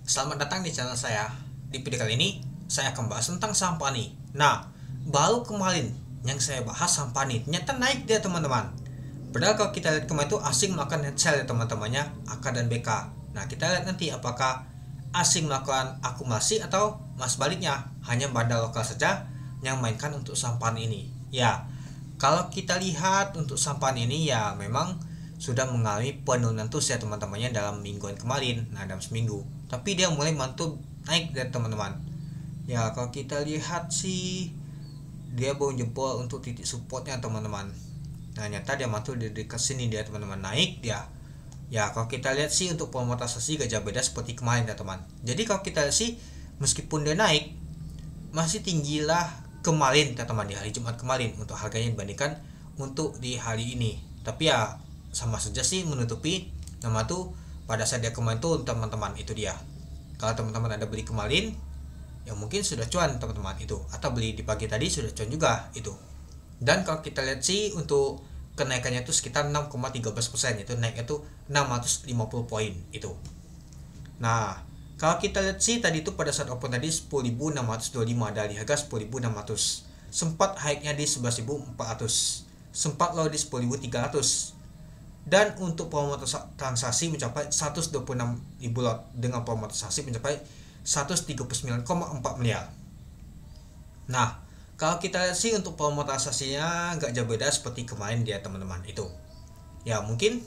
Selamat datang di channel saya. Di video kali ini, saya akan bahas tentang saham PANI. Nah, baru kemarin yang saya bahas saham PANI ternyata naik dia teman-teman. Padahal kalau kita lihat kemarin itu asing melakukan net sell ya teman-temannya, AK dan BK. Nah, kita lihat nanti apakah asing melakukan akumulasi atau mas baliknya, hanya bandar lokal saja yang mainkan untuk saham PANI ini. Ya, kalau kita lihat untuk saham PANI ini ya memang sudah mengalami penurunan terus ya teman-temannya dalam mingguan kemarin, nah dalam seminggu. Tapi dia mulai mantul naik ya teman-teman. Ya kalau kita lihat sih dia baru jempol untuk titik supportnya teman-teman. Nah nyata dia mantul di dekat sini dia teman-teman, naik dia. Ya kalau kita lihat sih untuk pemotorisasi gak jauh beda seperti kemarin ya teman. Jadi kalau kita lihat sih meskipun dia naik masih tinggilah kemarin teman-teman, di hari Jumat kemarin untuk harganya dibandingkan untuk di hari ini. Tapi ya sama saja sih menutupi nama tuh pada saat dia kemarin tuh teman-teman. Itu dia, kalau teman-teman ada beli kemarin ya mungkin sudah cuan teman-teman itu, atau beli di pagi tadi sudah cuan juga itu. Dan kalau kita lihat sih untuk kenaikannya itu sekitar 6,13%, itu naiknya tuh 650 poin itu. Nah kalau kita lihat sih tadi itu pada saat open tadi 10.625 dari harga 10.600, sempat high-nya di 11.400, sempat low di 10.300. Dan untuk volume transaksi mencapai 126.000 lot dengan volume transaksi mencapai 139,4 miliar. Nah, kalau kita lihat sih untuk volume transaksinya nggak jauh beda seperti kemarin dia teman-teman itu. Ya mungkin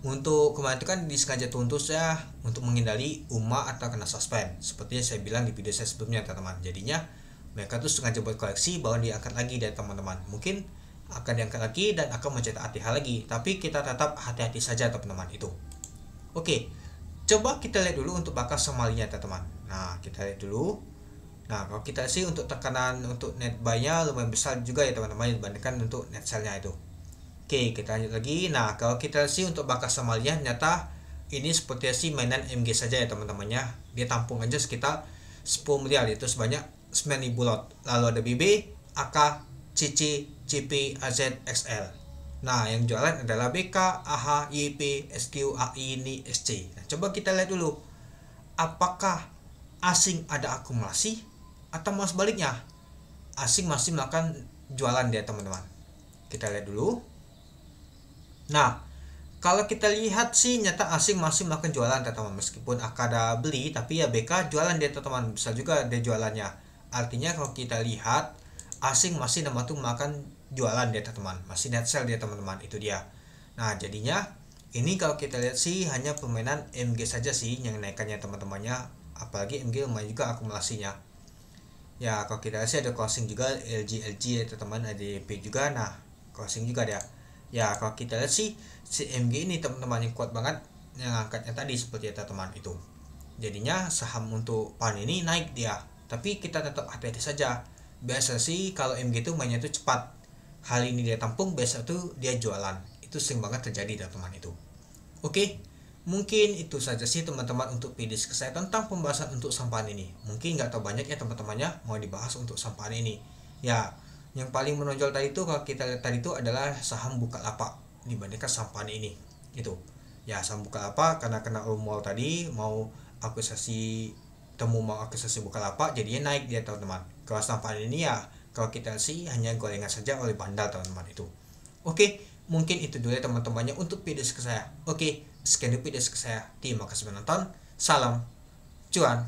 untuk kemarin itu kan disengaja turun terus ya untuk menghindari UMA atau kena suspend. Seperti yang saya bilang di video saya sebelumnya teman-teman. Jadinya mereka tuh sengaja buat koleksi baru diangkat lagi dari teman-teman. Mungkin akan diangkat lagi dan akan mencetak ATH lagi, tapi kita tetap hati-hati saja teman-teman itu. Oke, coba kita lihat dulu untuk bakas semalinya teman-teman. Nah kita lihat dulu. Nah kalau kita sih untuk tekanan untuk net buy nya lumayan besar juga ya teman-teman dibandingkan untuk net sell nya itu. Oke kita lanjut lagi. Nah kalau kita sih untuk bakas semalinya nyata ini seperti sih mainan MG saja ya teman-temannya. Dia tampung aja sekitar 10 miliar, itu sebanyak 9.000 lot. Lalu ada BB, AK, CC, CP, AZ, XL. Nah yang jualan adalah BK, AH, YP, SQ, AI, NI, SC. Nah, coba kita lihat dulu apakah asing ada akumulasi atau malah sebaliknya asing masih melakukan jualan dia teman-teman. Kita lihat dulu. Nah kalau kita lihat sih nyata asing masih melakukan jualan teman-teman, meskipun AK ada beli tapi ya BK jualan dia teman-teman, bisa juga dia jualannya. Artinya kalau kita lihat asing masih nama tuh melakukan jualan dia teman-teman, masih net sell dia teman-teman, itu dia. Nah jadinya ini kalau kita lihat sih hanya permainan MG saja sih yang naikannya teman-temannya, apalagi MG lumayan juga akumulasinya. Ya kalau kita lihat sih ada closing juga LG ya teman-teman, ada DP juga. Nah closing juga dia. Ya kalau kita lihat sih si MG ini teman-teman yang kuat banget yang angkatnya tadi seperti teman-teman itu. Jadinya saham untuk PAN ini naik dia, tapi kita tetap hati-hati saja. Biasa sih kalau MG itu mainnya itu cepat, hal ini dia tampung biasa tuh dia jualan, itu sering banget terjadi teman-teman itu. Oke, mungkin itu saja sih teman-teman untuk video saya tentang pembahasan untuk sampahan ini. Mungkin nggak tahu banyak ya teman-temannya mau dibahas untuk sampahan ini. Ya yang paling menonjol tadi itu kalau kita lihat tadi itu adalah saham Bukalapak dibandingkan sampahan ini itu. Ya saham Bukalapak karena kena rumor tadi mau akuisisi mau akuisisi Bukalapak jadinya naik dia teman-teman. Kalau sampahan ini ya kalau kita sih hanya gorengan saja oleh bandar teman-teman itu. Oke, mungkin itu dulu ya teman-temannya untuk video saya. Oke, sekian dulu video saya. Terima kasih menonton. Salam cuan.